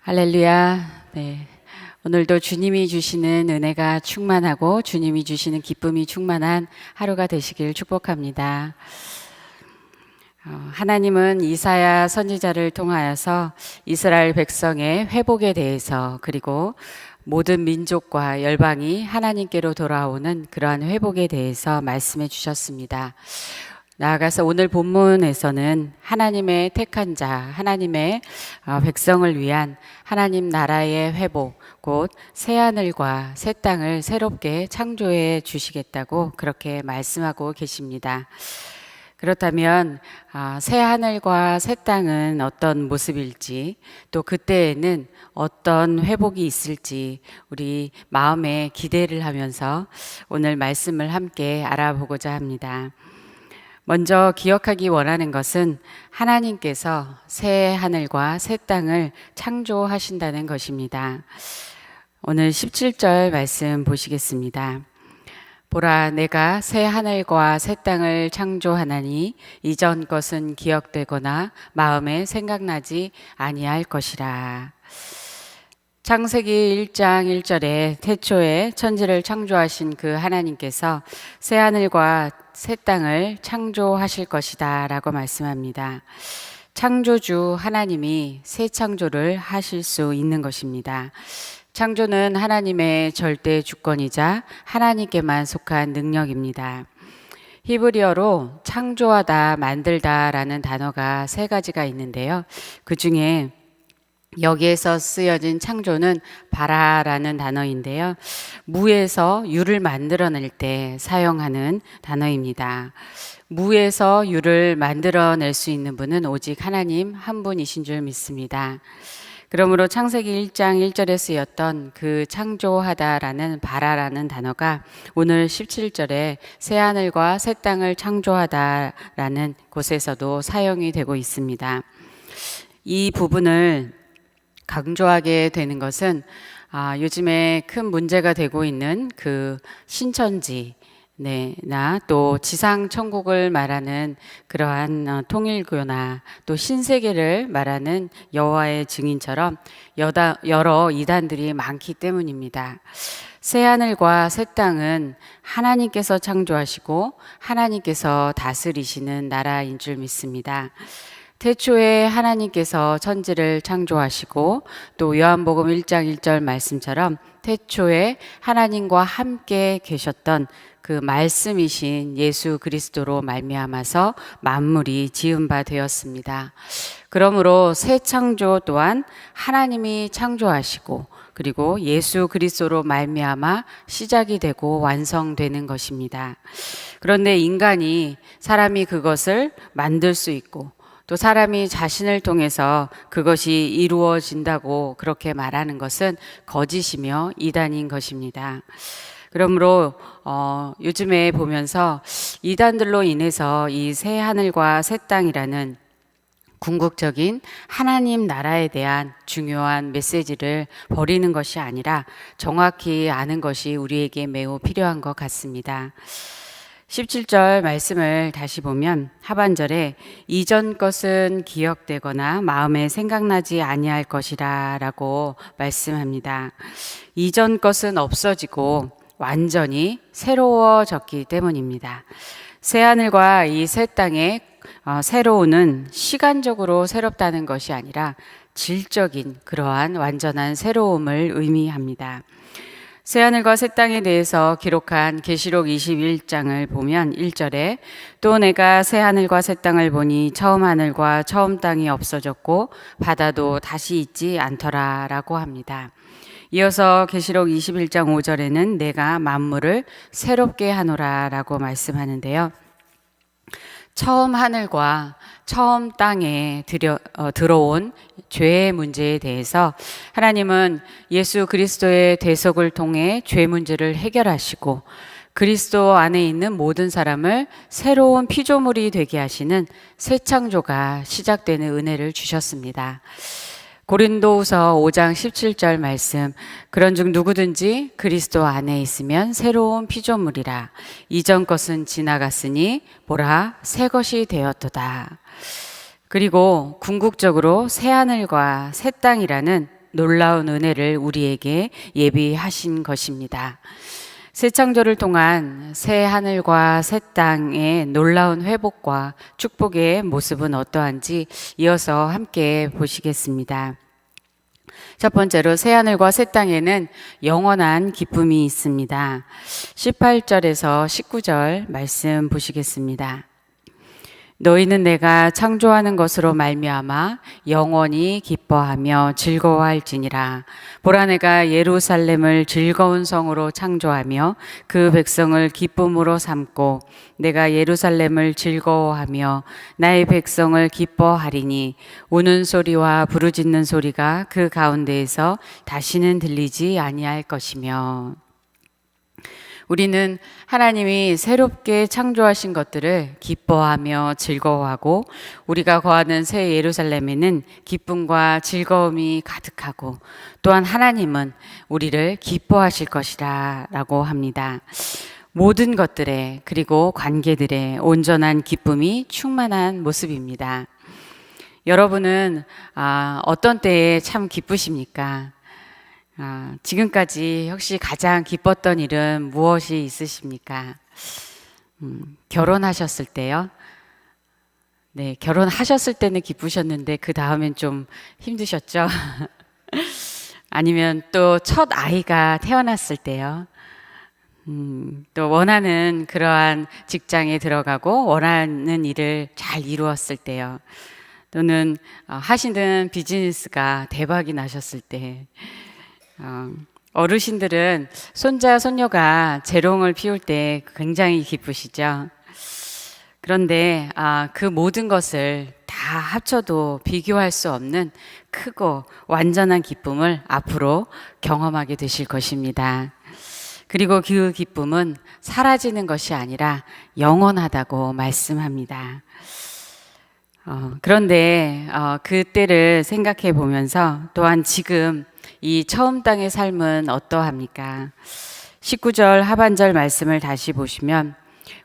할렐루야. 네. 오늘도 주님이 주시는 은혜가 충만하고 주님이 주시는 기쁨이 충만한 하루가 되시길 축복합니다. 하나님은 이사야 선지자를 통하여서 이스라엘 백성의 회복에 대해서 그리고 모든 민족과 열방이 하나님께로 돌아오는 그러한 회복에 대해서 말씀해 주셨습니다. 나아가서 오늘 본문에서는 하나님의 택한 자, 하나님의 백성을 위한 하나님 나라의 회복, 곧 새하늘과 새 땅을 새롭게 창조해 주시겠다고 그렇게 말씀하고 계십니다. 그렇다면 새하늘과 새 땅은 어떤 모습일지, 또 그때에는 어떤 회복이 있을지 우리 마음에 기대를 하면서 오늘 말씀을 함께 알아보고자 합니다. 먼저 기억하기 원하는 것은 하나님께서 새 하늘과 새 땅을 창조하신다는 것입니다. 오늘 17절 말씀 보시겠습니다. 보라, 내가 새 하늘과 새 땅을 창조하나니 이전 것은 기억되거나 마음에 생각나지 아니할 것이라. 창세기 1장 1절에 태초에 천지를 창조하신 그 하나님께서 새하늘과 새 땅을 창조하실 것이다 라고 말씀합니다. 창조주 하나님이 새 창조를 하실 수 있는 것입니다. 창조는 하나님의 절대 주권이자 하나님께만 속한 능력입니다. 히브리어로 창조하다, 만들다라는 단어가 세 가지가 있는데요. 그 중에 여기에서 쓰여진 창조는 바라라는 단어인데요. 무에서 유를 만들어낼 때 사용하는 단어입니다. 무에서 유를 만들어낼 수 있는 분은 오직 하나님 한 분이신 줄 믿습니다. 그러므로 창세기 1장 1절에 쓰였던 그 창조하다라는 바라라는 단어가 오늘 17절에 새하늘과 새 땅을 창조하다라는 곳에서도 사용이 되고 있습니다. 이 부분을 강조하게 되는 것은 요즘에 큰 문제가 되고 있는 그 신천지 나 또 지상 천국을 말하는 그러한 통일교나 또 신세계를 말하는 여호와의 증인처럼 여러 이단들이 많기 때문입니다. 새하늘과 새 땅은 하나님께서 창조하시고 하나님께서 다스리시는 나라인 줄 믿습니다. 태초에 하나님께서 천지를 창조하시고 또 요한복음 1장 1절 말씀처럼 태초에 하나님과 함께 계셨던 그 말씀이신 예수 그리스도로 말미암아서 만물이 지은 바 되었습니다. 그러므로 새 창조 또한 하나님이 창조하시고 그리고 예수 그리스도로 말미암아 시작이 되고 완성되는 것입니다. 그런데 사람이 그것을 만들 수 있고 또 사람이 자신을 통해서 그것이 이루어진다고 그렇게 말하는 것은 거짓이며 이단인 것입니다. 그러므로 요즘에 보면서 이단들로 인해서 이 새 하늘과 새 땅이라는 궁극적인 하나님 나라에 대한 중요한 메시지를 버리는 것이 아니라 정확히 아는 것이 우리에게 매우 필요한 것 같습니다. 17절 말씀을 다시 보면 하반절에 이전 것은 기억되거나 마음에 생각나지 아니할 것이라 라고 말씀합니다. 이전 것은 없어지고 완전히 새로워졌기 때문입니다. 새하늘과 이 새 땅의 새로움은 시간적으로 새롭다는 것이 아니라 질적인 그러한 완전한 새로움을 의미합니다. 새하늘과 새 땅에 대해서 기록한 계시록 21장을 보면 1절에 또 내가 새하늘과 새 땅을 보니 처음 하늘과 처음 땅이 없어졌고 바다도 다시 있지 않더라 라고 합니다. 이어서 계시록 21장 5절에는 내가 만물을 새롭게 하노라 라고 말씀하는데요. 처음 하늘과 처음 땅에 들어온 죄의 문제에 대해서 하나님은 예수 그리스도의 대속을 통해 죄 문제를 해결하시고 그리스도 안에 있는 모든 사람을 새로운 피조물이 되게 하시는 새 창조가 시작되는 은혜를 주셨습니다. 고린도후서 5장 17절 말씀, 그런즉 누구든지 그리스도 안에 있으면 새로운 피조물이라. 이전 것은 지나갔으니 보라 새 것이 되었도다. 그리고 궁극적으로 새하늘과 새 땅이라는 놀라운 은혜를 우리에게 예비하신 것입니다. 새 창조를 통한 새 하늘과 새 땅의 놀라운 회복과 축복의 모습은 어떠한지 이어서 함께 보시겠습니다. 첫 번째로 새 하늘과 새 땅에는 영원한 기쁨이 있습니다. 18절에서 19절 말씀 보시겠습니다. 너희는 내가 창조하는 것으로 말미암아 영원히 기뻐하며 즐거워할지니라. 보라, 내가 예루살렘을 즐거운 성으로 창조하며 그 백성을 기쁨으로 삼고 내가 예루살렘을 즐거워하며 나의 백성을 기뻐하리니 우는 소리와 부르짖는 소리가 그 가운데에서 다시는 들리지 아니할 것이며. 우리는 하나님이 새롭게 창조하신 것들을 기뻐하며 즐거워하고 우리가 거하는 새 예루살렘에는 기쁨과 즐거움이 가득하고 또한 하나님은 우리를 기뻐하실 것이라 라고 합니다. 모든 것들에 그리고 관계들에 온전한 기쁨이 충만한 모습입니다. 여러분은 어떤 때에 참 기쁘십니까? 지금까지 혹시 가장 기뻤던 일은 무엇이 있으십니까? 결혼하셨을 때요? 네, 결혼하셨을 때는 기쁘셨는데 그 다음엔 좀 힘드셨죠? 아니면 또 첫 아이가 태어났을 때요? 또 원하는 그러한 직장에 들어가고 원하는 일을 잘 이루었을 때요? 또는 하시는 비즈니스가 대박이 나셨을 때, 어르신들은 손자, 손녀가 재롱을 피울 때 굉장히 기쁘시죠. 그런데 그 모든 것을 다 합쳐도 비교할 수 없는 크고 완전한 기쁨을 앞으로 경험하게 되실 것입니다. 그리고 그 기쁨은 사라지는 것이 아니라 영원하다고 말씀합니다. 그런데 그때를 생각해 보면서 또한 지금 이 처음 땅의 삶은 어떠합니까? 19절 하반절 말씀을 다시 보시면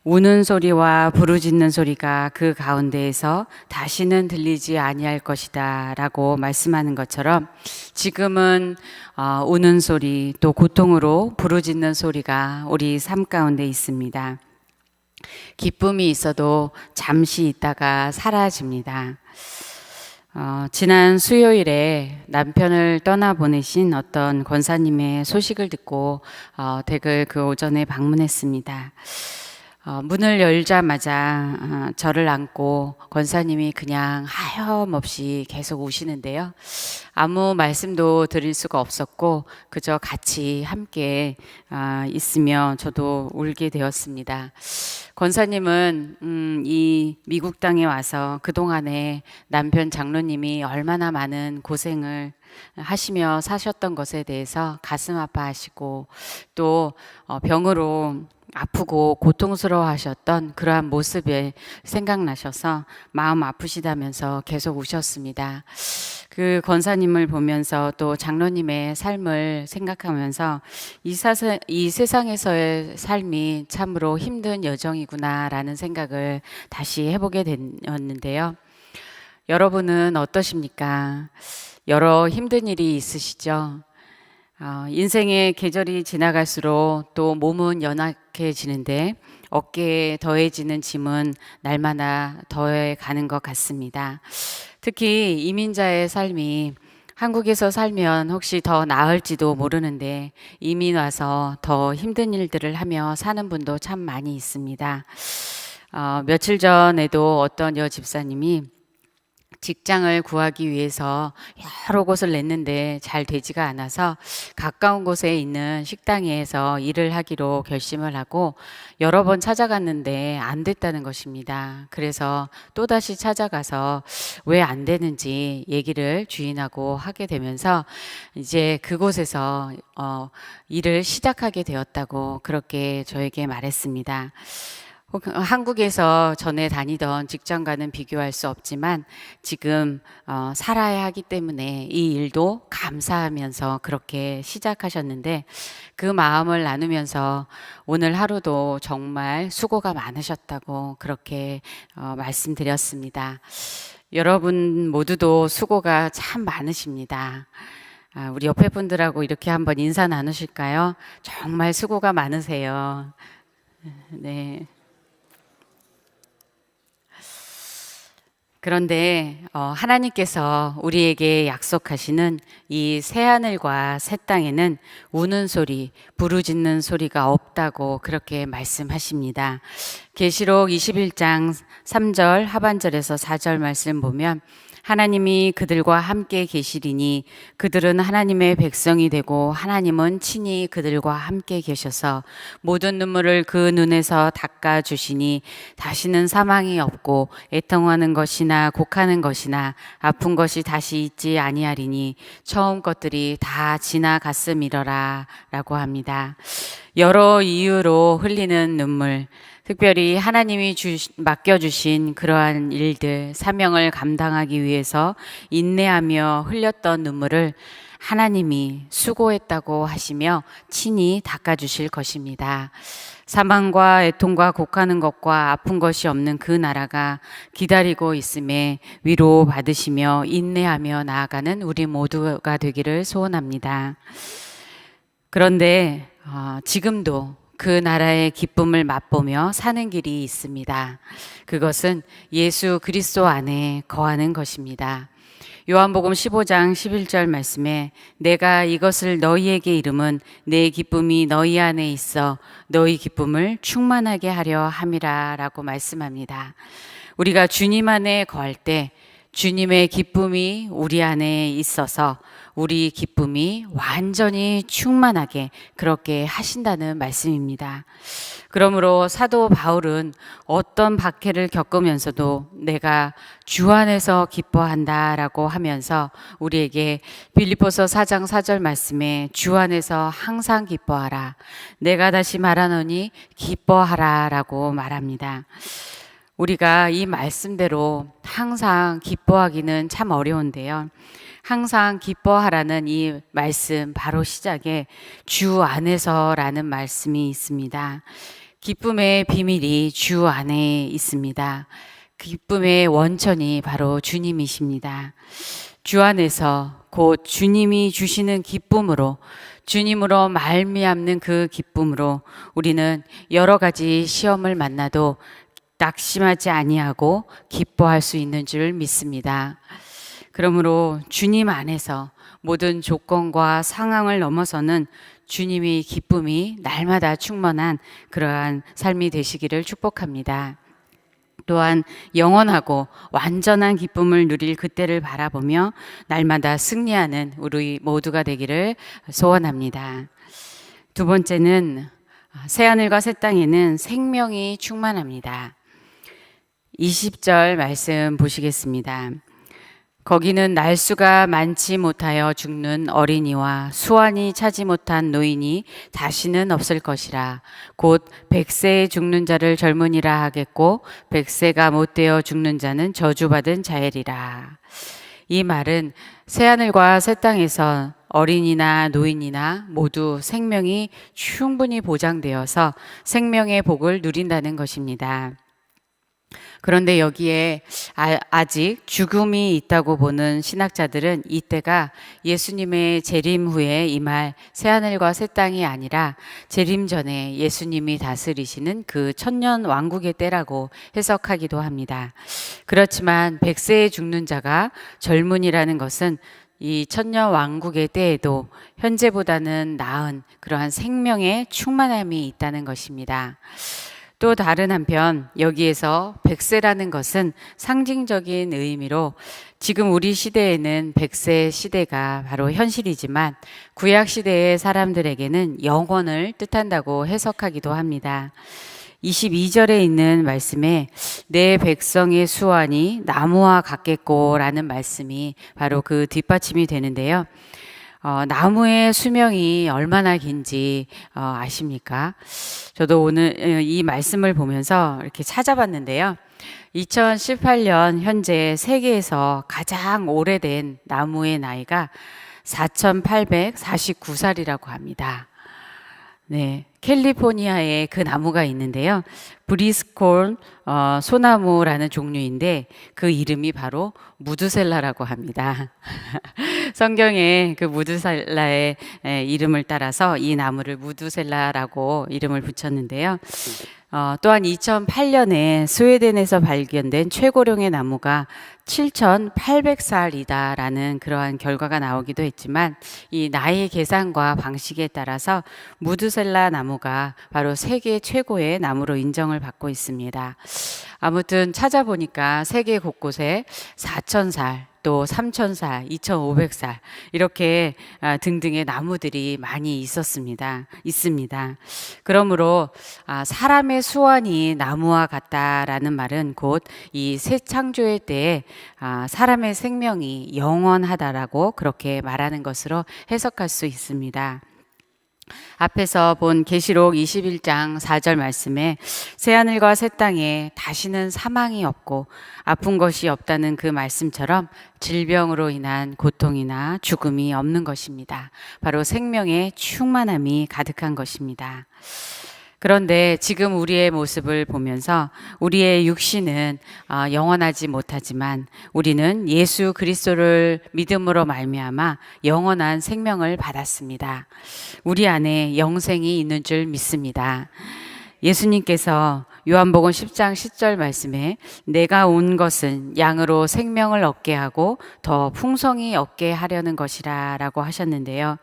우는 소리와 부르짖는 소리가 그 가운데에서 다시는 들리지 아니할 것이다 라고 말씀하는 것처럼 지금은 우는 소리 또 고통으로 부르짖는 소리가 우리 삶 가운데 있습니다. 기쁨이 있어도 잠시 있다가 사라집니다. 지난 수요일에 남편을 떠나보내신 어떤 권사님의 소식을 듣고 댁을 그 오전에 방문했습니다. 문을 열자마자 저를 안고 권사님이 그냥 하염없이 계속 우시는데요. 아무 말씀도 드릴 수가 없었고 그저 같이 함께 있으며 저도 울게 되었습니다. 권사님은 이 미국 땅에 와서 그동안에 남편 장로님이 얼마나 많은 고생을 하시며 사셨던 것에 대해서 가슴 아파하시고 또 병으로 아프고 고통스러워 하셨던 그러한 모습이 생각나셔서 마음 아프시다면서 계속 우셨습니다. 그 권사님을 보면서 또 장로님의 삶을 생각하면서 이 세상에서의 삶이 참으로 힘든 여정이구나라는 생각을 다시 해보게 되었는데요. 여러분은 어떠십니까? 여러 힘든 일이 있으시죠? 인생의 계절이 지나갈수록 또 몸은 연약해지는데 어깨에 더해지는 짐은 날마다 더해 가는 것 같습니다. 특히 이민자의 삶이 한국에서 살면 혹시 더 나을지도 모르는데 이민 와서 더 힘든 일들을 하며 사는 분도 참 많이 있습니다. 며칠 전에도 어떤 여집사님이 직장을 구하기 위해서 여러 곳을 냈는데 잘 되지가 않아서 가까운 곳에 있는 식당에서 일을 하기로 결심을 하고 여러 번 찾아갔는데 안 됐다는 것입니다. 그래서 또다시 찾아가서 왜 안 되는지 얘기를 주인하고 하게 되면서 이제 그곳에서 일을 시작하게 되었다고 그렇게 저에게 말했습니다. 한국에서 전에 다니던 직장과는 비교할 수 없지만 지금 살아야 하기 때문에 이 일도 감사하면서 그렇게 시작하셨는데 그 마음을 나누면서 오늘 하루도 정말 수고가 많으셨다고 그렇게 말씀드렸습니다. 여러분 모두도 수고가 참 많으십니다. 우리 옆에 분들하고 이렇게 한번 인사 나누실까요? 정말 수고가 많으세요. 네. 그런데 하나님께서 우리에게 약속하시는 이 새하늘과 새 땅에는 우는 소리, 부르짖는 소리가 없다고 그렇게 말씀하십니다. 계시록 21장 3절 하반절에서 4절 말씀 보면 하나님이 그들과 함께 계시리니 그들은 하나님의 백성이 되고 하나님은 친히 그들과 함께 계셔서 모든 눈물을 그 눈에서 닦아 주시니 다시는 사망이 없고 애통하는 것이나 곡하는 것이나 아픈 것이 다시 있지 아니하리니 처음 것들이 다 지나갔음이러라 라고 합니다. 여러 이유로 흘리는 눈물, 특별히 하나님이 맡겨주신 그러한 일들, 사명을 감당하기 위해서 인내하며 흘렸던 눈물을 하나님이 수고했다고 하시며 친히 닦아주실 것입니다. 사망과 애통과 곡하는 것과 아픈 것이 없는 그 나라가 기다리고 있음에 위로 받으시며 인내하며 나아가는 우리 모두가 되기를 소원합니다. 그런데 지금도 그 나라의 기쁨을 맛보며 사는 길이 있습니다. 그것은 예수 그리스도 안에 거하는 것입니다. 요한복음 15장 11절 말씀에 내가 이것을 너희에게 이름은 내 기쁨이 너희 안에 있어 너희 기쁨을 충만하게 하려 함이라 라고 말씀합니다. 우리가 주님 안에 거할 때 주님의 기쁨이 우리 안에 있어서 우리 기쁨이 완전히 충만하게 그렇게 하신다는 말씀입니다. 그러므로 사도 바울은 어떤 박해를 겪으면서도 내가 주 안에서 기뻐한다라고 하면서 우리에게 빌립보서 4장 4절 말씀에 주 안에서 항상 기뻐하라. 내가 다시 말하노니 기뻐하라라고 말합니다. 우리가 이 말씀대로 항상 기뻐하기는 참 어려운데요. 항상 기뻐하라는 이 말씀 바로 시작에 주 안에서라는 말씀이 있습니다. 기쁨의 비밀이 주 안에 있습니다. 기쁨의 원천이 바로 주님이십니다. 주 안에서 곧 주님이 주시는 기쁨으로 주님으로 말미암는 그 기쁨으로 우리는 여러 가지 시험을 만나도 낙심하지 아니하고 기뻐할 수 있는 줄 믿습니다. 그러므로 주님 안에서 모든 조건과 상황을 넘어서는 주님의 기쁨이 날마다 충만한 그러한 삶이 되시기를 축복합니다. 또한 영원하고 완전한 기쁨을 누릴 그때를 바라보며 날마다 승리하는 우리 모두가 되기를 소원합니다. 두 번째는 새하늘과 새 땅에는 생명이 충만합니다. 20절 말씀 보시겠습니다. 거기는 날수가 많지 못하여 죽는 어린이와 수완이 차지 못한 노인이 다시는 없을 것이라. 곧 100세에 죽는 자를 젊은이라 하겠고 100세가 못되어 죽는 자는 저주받은 자애리라. 이 말은 새하늘과 새 땅에서 어린이나 노인이나 모두 생명이 충분히 보장되어서 생명의 복을 누린다는 것입니다. 그런데 여기에 아직 죽음이 있다고 보는 신학자들은 이때가 예수님의 재림 후에 임할 새하늘과 새 땅이 아니라 재림 전에 예수님이 다스리시는 그 천년 왕국의 때라고 해석하기도 합니다. 그렇지만 100세에 죽는 자가 젊은이라는 것은 이 천년 왕국의 때에도 현재보다는 나은 그러한 생명의 충만함이 있다는 것입니다. 또 다른 한편 여기에서 100세라는 것은 상징적인 의미로 지금 우리 시대에는 100세 시대가 바로 현실이지만 구약 시대의 사람들에게는 영원을 뜻한다고 해석하기도 합니다. 22절에 있는 말씀에 내 백성의 수완이 나무와 같겠고 라는 말씀이 바로 그 뒷받침이 되는데요. 나무의 수명이 얼마나 긴지 아십니까? 저도 오늘 이 말씀을 보면서 이렇게 찾아봤는데요. 2018년 현재 세계에서 가장 오래된 나무의 나이가 4,849살이라고 합니다. 네, 캘리포니아에 그 나무가 있는데요. 브리스콜 소나무라는 종류인데 그 이름이 바로 무드셀라라고 합니다. 성경에 그 무드셀라의 이름을 따라서 이 나무를 무드셀라라고 이름을 붙였는데요. 또한 2008년에 스웨덴에서 발견된 최고령의 나무가 7,800살이다라는 그러한 결과가 나오기도 했지만 이 나이 계산과 방식에 따라서 무드셀라 나무가 바로 세계 최고의 나무로 인정을 받고 있습니다. 아무튼 찾아보니까 세계 곳곳에 4,000살 또 3,000살, 2,500살 이렇게 등등의 나무들이 많이 있습니다. 그러므로 사람의 수완이 나무와 같다라는 말은 곧 이 새 창조의 때에 사람의 생명이 영원하다라고 그렇게 말하는 것으로 해석할 수 있습니다. 앞에서 본 계시록 21장 4절 말씀에 새하늘과 새 땅에 다시는 사망이 없고 아픈 것이 없다는 그 말씀처럼 질병으로 인한 고통이나 죽음이 없는 것입니다. 바로 생명의 충만함이 가득한 것입니다. 그런데 지금 우리의 모습을 보면서 우리의 육신은 영원하지 못하지만 우리는 예수 그리스도를 믿음으로 말미암아 영원한 생명을 받았습니다. 우리 안에 영생이 있는 줄 믿습니다. 예수님께서 요한복음 10장 10절 말씀에 내가 온 것은 양으로 생명을 얻게 하고 더 풍성히 얻게 하려는 것이라 라고 하셨는데요.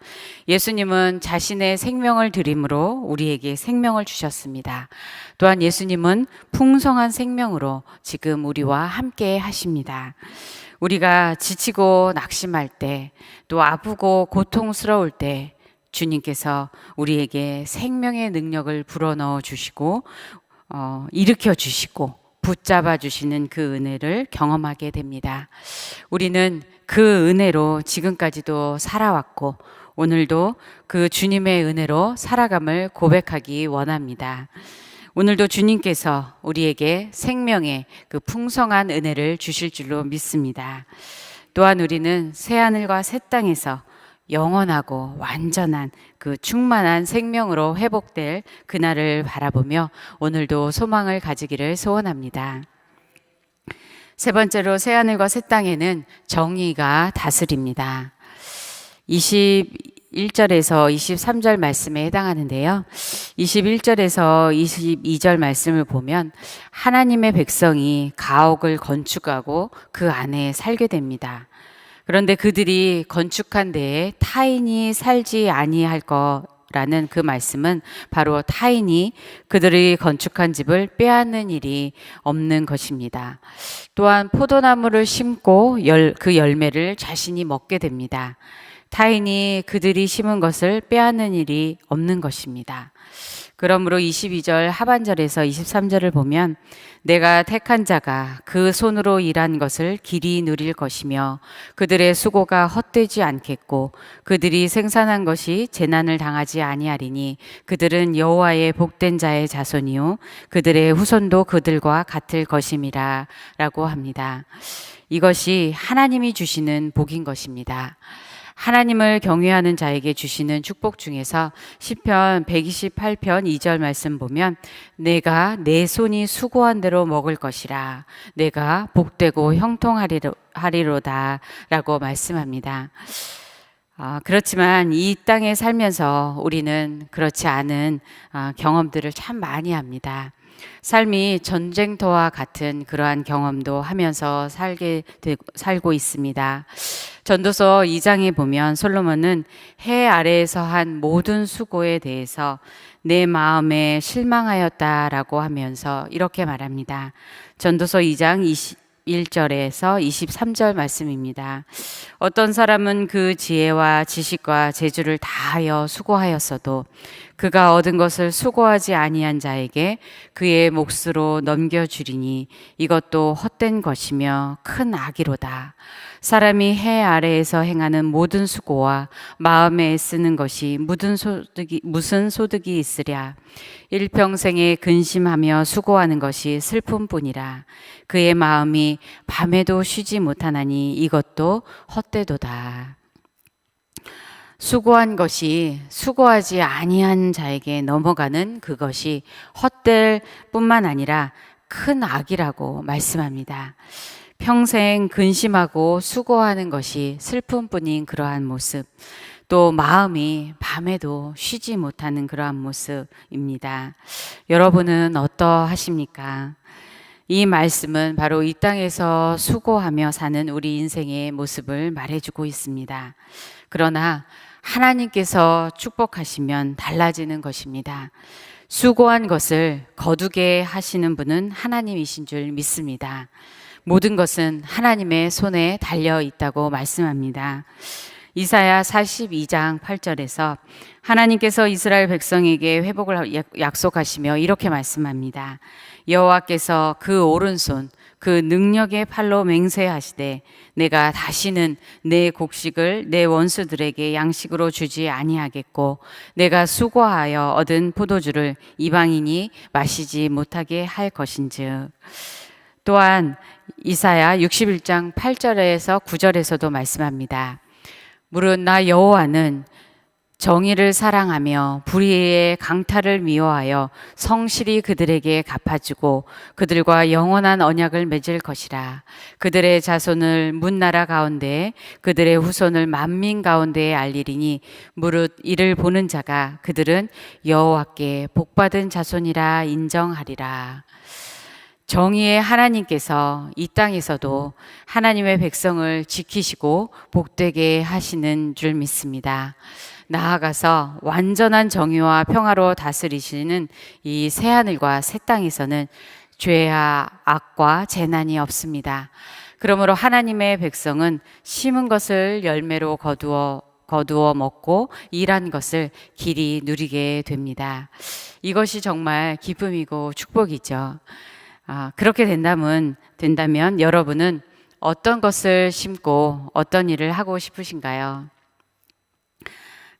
예수님은 자신의 생명을 드림으로 우리에게 생명을 주셨습니다. 또한 예수님은 풍성한 생명으로 지금 우리와 함께 하십니다. 우리가 지치고 낙심할 때, 또 아프고 고통스러울 때 주님께서 우리에게 생명의 능력을 불어넣어 주시고 일으켜 주시고 붙잡아 주시는 그 은혜를 경험하게 됩니다. 우리는 그 은혜로 지금까지도 살아왔고 오늘도 그 주님의 은혜로 살아감을 고백하기 원합니다. 오늘도 주님께서 우리에게 생명의 그 풍성한 은혜를 주실 줄로 믿습니다. 또한 우리는 새하늘과 새 땅에서 영원하고 완전한 그 충만한 생명으로 회복될 그날을 바라보며 오늘도 소망을 가지기를 소원합니다. 세 번째로 새하늘과 새 땅에는 정의가 다스립니다. 21절에서 23절 말씀에 해당하는데요. 21절에서 22절 말씀을 보면 하나님의 백성이 가옥을 건축하고 그 안에 살게 됩니다. 그런데 그들이 건축한 데에 타인이 살지 아니할 거라는 그 말씀은 바로 타인이 그들이 건축한 집을 빼앗는 일이 없는 것입니다. 또한 포도나무를 심고 그 열매를 자신이 먹게 됩니다. 타인이 그들이 심은 것을 빼앗는 일이 없는 것입니다. 그러므로 22절 하반절에서 23절을 보면 내가 택한 자가 그 손으로 일한 것을 길이 누릴 것이며 그들의 수고가 헛되지 않겠고 그들이 생산한 것이 재난을 당하지 아니하리니 그들은 여호와의 복된 자의 자손이요 그들의 후손도 그들과 같을 것임이라 라고 합니다. 이것이 하나님이 주시는 복인 것입니다. 하나님을 경외하는 자에게 주시는 축복 중에서 시편 128편 2절 말씀 보면 내가 내 손이 수고한 대로 먹을 것이라 내가 복되고 형통하리로다 라고 말씀합니다. 그렇지만 이 땅에 살면서 우리는 그렇지 않은 경험들을 참 많이 합니다. 삶이 전쟁터와 같은 그러한 경험도 하면서 살고 있습니다. 전도서 2장에 보면 솔로몬은 해 아래에서 한 모든 수고에 대해서 내 마음에 실망하였다라고 하면서 이렇게 말합니다. 전도서 2장 21절에서 23절 말씀입니다. 어떤 사람은 그 지혜와 지식과 재주를 다하여 수고하였어도 그가 얻은 것을 수고하지 아니한 자에게 그의 몫으로 넘겨주리니 이것도 헛된 것이며 큰 악이로다. 사람이 해 아래에서 행하는 모든 수고와 마음에 애쓰는 것이 무슨 소득이 있으랴. 일평생에 근심하며 수고하는 것이 슬픔뿐이라. 그의 마음이 밤에도 쉬지 못하나니 이것도 헛되도다. 수고한 것이 수고하지 아니한 자에게 넘어가는 그것이 헛될 뿐만 아니라 큰 악이라고 말씀합니다. 평생 근심하고 수고하는 것이 슬픔뿐인 그러한 모습, 또 마음이 밤에도 쉬지 못하는 그러한 모습입니다. 여러분은 어떠하십니까? 이 말씀은 바로 이 땅에서 수고하며 사는 우리 인생의 모습을 말해주고 있습니다. 그러나 하나님께서 축복하시면 달라지는 것입니다. 수고한 것을 거두게 하시는 분은 하나님이신 줄 믿습니다. 모든 것은 하나님의 손에 달려 있다고 말씀합니다. 이사야 42장 8절에서 하나님께서 이스라엘 백성에게 회복을 약속하시며 이렇게 말씀합니다. 여호와께서 그 오른손 그 능력의 팔로 맹세하시되 내가 다시는 내 곡식을 내 원수들에게 양식으로 주지 아니하겠고 내가 수고하여 얻은 포도주를 이방인이 마시지 못하게 할 것인즉. 또한 이사야 61장 8절에서 9절에서도 말씀합니다. 무릇 나 여호와는 정의를 사랑하며 불의의 강탈을 미워하여 성실히 그들에게 갚아주고 그들과 영원한 언약을 맺을 것이라. 그들의 자손을 문나라 가운데 그들의 후손을 만민 가운데에 알리리니 무릇 이를 보는 자가 그들은 여호와께 복받은 자손이라 인정하리라. 정의의 하나님께서 이 땅에서도 하나님의 백성을 지키시고 복되게 하시는 줄 믿습니다. 나아가서 완전한 정의와 평화로 다스리시는 이 새하늘과 새 땅에서는 죄와 악과 재난이 없습니다. 그러므로 하나님의 백성은 심은 것을 열매로 거두어 먹고 일한 것을 길이 누리게 됩니다. 이것이 정말 기쁨이고 축복이죠. 그렇게 된다면 여러분은 어떤 것을 심고 어떤 일을 하고 싶으신가요?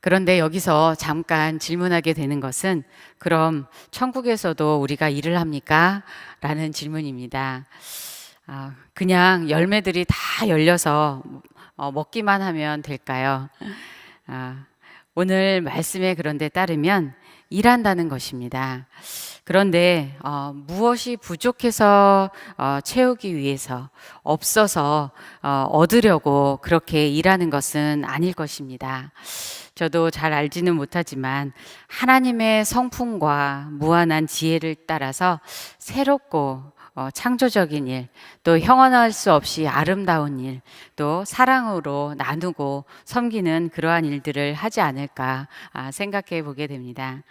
그런데 여기서 잠깐 질문하게 되는 것은 그럼 천국에서도 우리가 일을 합니까? 라는 질문입니다. 그냥 열매들이 다 열려서 먹기만 하면 될까요? 오늘 말씀에 그런데 따르면 일한다는 것입니다. 그런데 무엇이 부족해서 채우기 위해서 없어서 얻으려고 그렇게 일하는 것은 아닐 것입니다. 저도 잘 알지는 못하지만 하나님의 성품과 무한한 지혜를 따라서 새롭고 창조적인 일, 또 형언할 수 없이 아름다운 일, 또 사랑으로 나누고 섬기는 그러한 일들을 하지 않을까 생각해 보게 됩니다.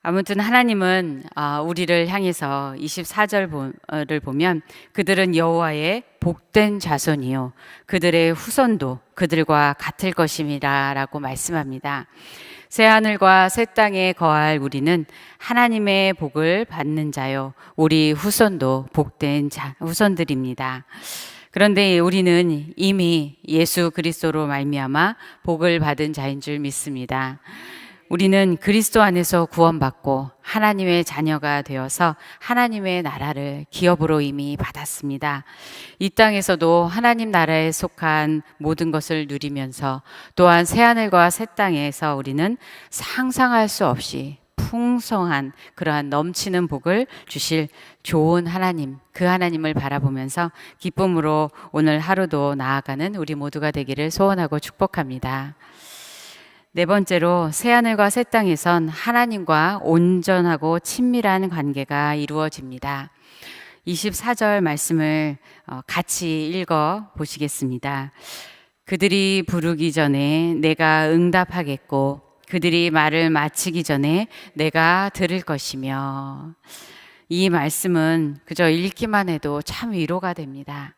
아무튼 하나님은 우리를 향해서 24절을 보면 그들은 여호와의 복된 자손이요 그들의 후손도 그들과 같을 것임이라 라고 말씀합니다. 새하늘과 새 땅에 거할 우리는 하나님의 복을 받는 자요 우리 후손도 복된 후손들입니다. 그런데 우리는 이미 예수 그리스도로 말미암아 복을 받은 자인 줄 믿습니다. 우리는 그리스도 안에서 구원받고 하나님의 자녀가 되어서 하나님의 나라를 기업으로 이미 받았습니다. 이 땅에서도 하나님 나라에 속한 모든 것을 누리면서 또한 새하늘과 새 땅에서 우리는 상상할 수 없이 풍성한 그러한 넘치는 복을 주실 좋은 하나님, 그 하나님을 바라보면서 기쁨으로 오늘 하루도 나아가는 우리 모두가 되기를 소원하고 축복합니다. 네 번째로 새하늘과 새 땅에선 하나님과 온전하고 친밀한 관계가 이루어집니다. 24절 말씀을 같이 읽어 보시겠습니다. 그들이 부르기 전에 내가 응답하겠고 그들이 말을 마치기 전에 내가 들을 것이며. 이 말씀은 그저 읽기만 해도 참 위로가 됩니다.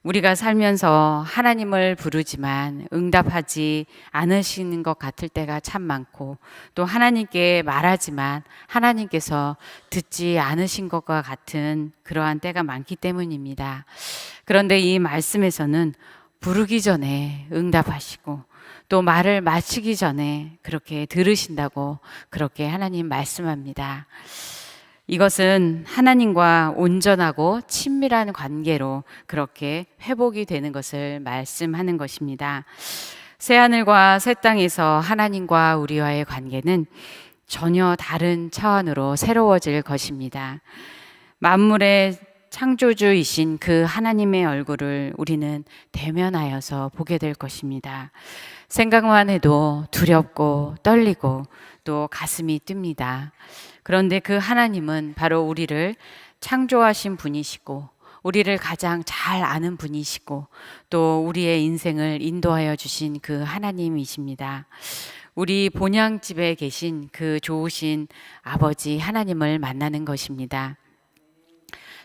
우리가 살면서 하나님을 부르지만 응답하지 않으시는 것 같을 때가 참 많고 또 하나님께 말하지만 하나님께서 듣지 않으신 것과 같은 그러한 때가 많기 때문입니다. 그런데 이 말씀에서는 부르기 전에 응답하시고 또 말을 마치기 전에 그렇게 들으신다고 그렇게 하나님 말씀합니다. 이것은 하나님과 온전하고 친밀한 관계로 그렇게 회복이 되는 것을 말씀하는 것입니다. 새하늘과 새 땅에서 하나님과 우리와의 관계는 전혀 다른 차원으로 새로워질 것입니다. 만물의 창조주이신 그 하나님의 얼굴을 우리는 대면하여서 보게 될 것입니다. 생각만 해도 두렵고 떨리고 또 가슴이 뜹니다. 그런데 그 하나님은 바로 우리를 창조하신 분이시고 우리를 가장 잘 아는 분이시고 또 우리의 인생을 인도하여 주신 그 하나님이십니다. 우리 본향집에 계신 그 좋으신 아버지 하나님을 만나는 것입니다.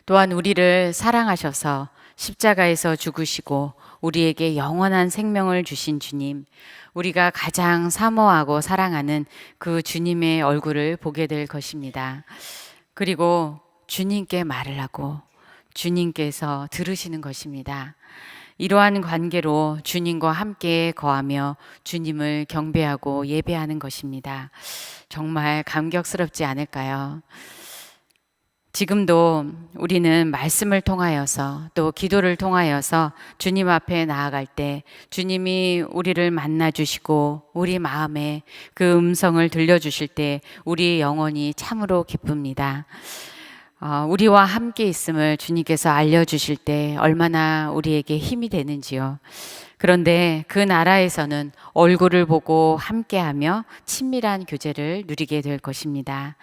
또한 우리를 사랑하셔서 십자가에서 죽으시고 우리에게 영원한 생명을 주신 주님, 우리가 가장 사모하고 사랑하는 그 주님의 얼굴을 보게 될 것입니다. 그리고 주님께 말을 하고 주님께서 들으시는 것입니다. 이러한 관계로 주님과 함께 거하며 주님을 경배하고 예배하는 것입니다. 정말 감격스럽지 않을까요? 지금도 우리는 말씀을 통하여서 또 기도를 통하여서 주님 앞에 나아갈 때 주님이 우리를 만나 주시고 우리 마음에 그 음성을 들려주실 때 우리 영혼이 참으로 기쁩니다. 우리와 함께 있음을 주님께서 알려주실 때 얼마나 우리에게 힘이 되는지요. 그런데 그 나라에서는 얼굴을 보고 함께하며 친밀한 교제를 누리게 될 것입니다.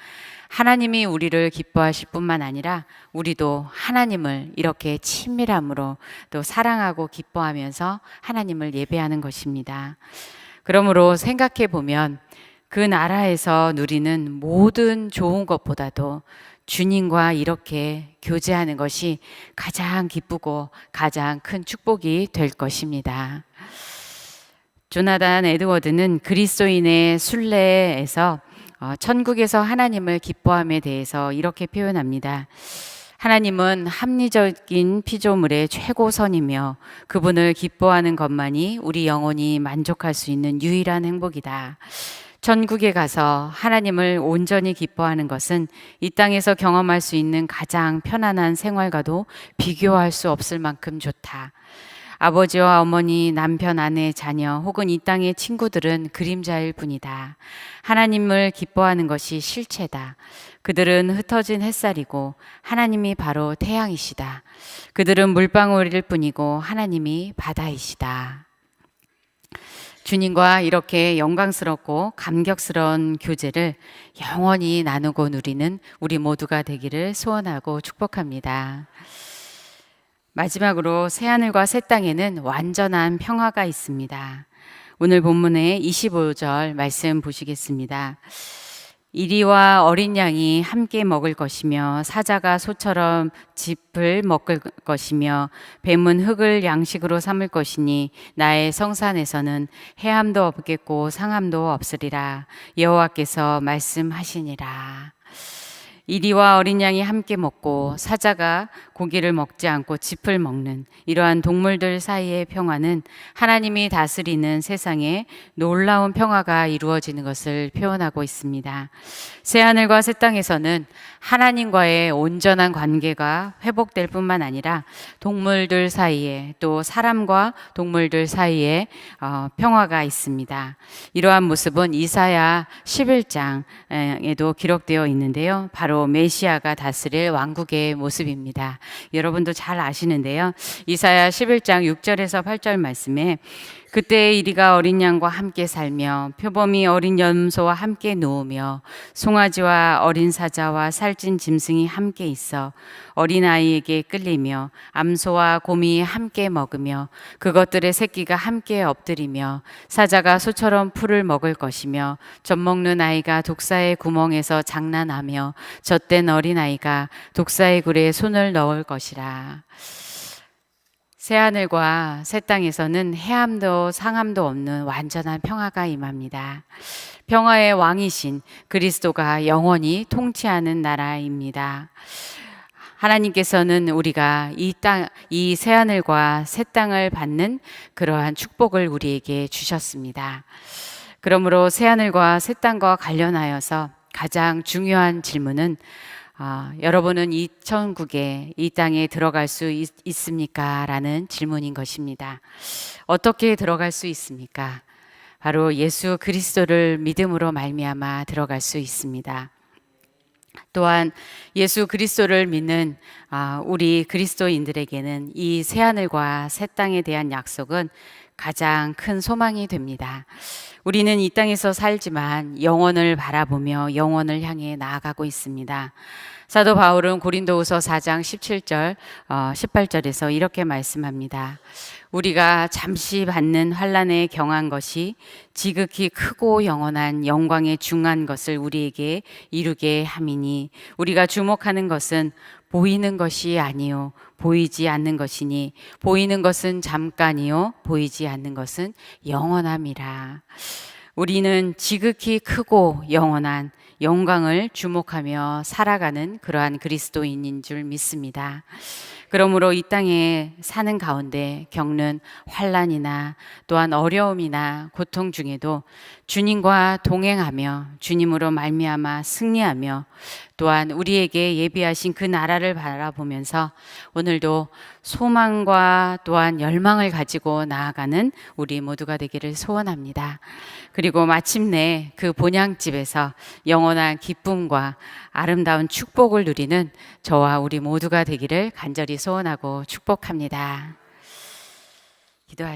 하나님이 우리를 기뻐하실 뿐만 아니라 우리도 하나님을 이렇게 친밀함으로 또 사랑하고 기뻐하면서 하나님을 예배하는 것입니다. 그러므로 생각해 보면 그 나라에서 누리는 모든 좋은 것보다도 주님과 이렇게 교제하는 것이 가장 기쁘고 가장 큰 축복이 될 것입니다. 조나단 에드워드는 그리스도인의 순례에서 천국에서 하나님을 기뻐함에 대해서 이렇게 표현합니다. 하나님은 합리적인 피조물의 최고선이며 그분을 기뻐하는 것만이 우리 영혼이 만족할 수 있는 유일한 행복이다. 천국에 가서 하나님을 온전히 기뻐하는 것은 이 땅에서 경험할 수 있는 가장 편안한 생활과도 비교할 수 없을 만큼 좋다. 아버지와 어머니, 남편, 아내, 자녀 혹은 이 땅의 친구들은 그림자일 뿐이다. 하나님을 기뻐하는 것이 실체다. 그들은 흩어진 햇살이고 하나님이 바로 태양이시다. 그들은 물방울일 뿐이고 하나님이 바다이시다. 주님과 이렇게 영광스럽고 감격스러운 교제를 영원히 나누고 누리는 우리 모두가 되기를 소원하고 축복합니다. 마지막으로 새하늘과 새 땅에는 완전한 평화가 있습니다. 오늘 본문의 25절 말씀 보시겠습니다. 이리와 어린 양이 함께 먹을 것이며 사자가 소처럼 짚을 먹을 것이며 뱀은 흙을 양식으로 삼을 것이니 나의 성산에서는 해함도 없겠고 상함도 없으리라. 여호와께서 말씀하시니라. 이리와 어린 양이 함께 먹고 사자가 고기를 먹지 않고 짚을 먹는 이러한 동물들 사이의 평화는 하나님이 다스리는 세상에 놀라운 평화가 이루어지는 것을 표현하고 있습니다. 새하늘과 새 땅에서는 하나님과의 온전한 관계가 회복될 뿐만 아니라 동물들 사이에 또 사람과 동물들 사이에 평화가 있습니다. 이러한 모습은 이사야 11장에도 기록되어 있는데요. 바로 메시아가 다스릴 왕국의 모습입니다. 여러분도 잘 아시는데요. 이사야 11장 6절에서 8절 말씀에 그때 이리가 어린 양과 함께 살며 표범이 어린 염소와 함께 누우며 송아지와 어린 사자와 살찐 짐승이 함께 있어 어린아이에게 끌리며 암소와 곰이 함께 먹으며 그것들의 새끼가 함께 엎드리며 사자가 소처럼 풀을 먹을 것이며 젖먹는 아이가 독사의 구멍에서 장난하며 젖된 어린아이가 독사의 굴에 손을 넣을 것이라. 새하늘과 새 땅에서는 해함도 상함도 없는 완전한 평화가 임합니다. 평화의 왕이신 그리스도가 영원히 통치하는 나라입니다. 하나님께서는 우리가 이 새하늘과 새 땅을 받는 그러한 축복을 우리에게 주셨습니다. 그러므로 새하늘과 새 땅과 관련하여서 가장 중요한 질문은 여러분은 이 천국에 이 땅에 들어갈 수 있습니까? 라는 질문인 것입니다. 어떻게 들어갈 수 있습니까? 바로 예수 그리스도를 믿음으로 말미암아 들어갈 수 있습니다. 또한 예수 그리스도를 믿는 우리 그리스도인들에게는 이 새하늘과 새 땅에 대한 약속은 가장 큰 소망이 됩니다. 우리는 이 땅에서 살지만 영원을 바라보며 영원을 향해 나아가고 있습니다. 사도 바울은 고린도후서 4장 17절, 18절에서 이렇게 말씀합니다. 우리가 잠시 받는 환난에 경한 것이 지극히 크고 영원한 영광에 중한 것을 우리에게 이루게 함이니 우리가 주목하는 것은 보이는 것이 아니요 보이지 않는 것이니 보이는 것은 잠깐이요 보이지 않는 것은 영원함이라. 우리는 지극히 크고 영원한 영광을 주목하며 살아가는 그러한 그리스도인인 줄 믿습니다. 그러므로 이 땅에 사는 가운데 겪는 환난이나 또한 어려움이나 고통 중에도 주님과 동행하며 주님으로 말미암아 승리하며 또한 우리에게 예비하신 그 나라를 바라보면서 오늘도 소망과 또한 열망을 가지고 나아가는 우리 모두가 되기를 소원합니다. 그리고 마침내 그 본향집에서 영원한 기쁨과 아름다운 축복을 누리는 저와 우리 모두가 되기를 간절히 소원하고 축복합니다. 기도할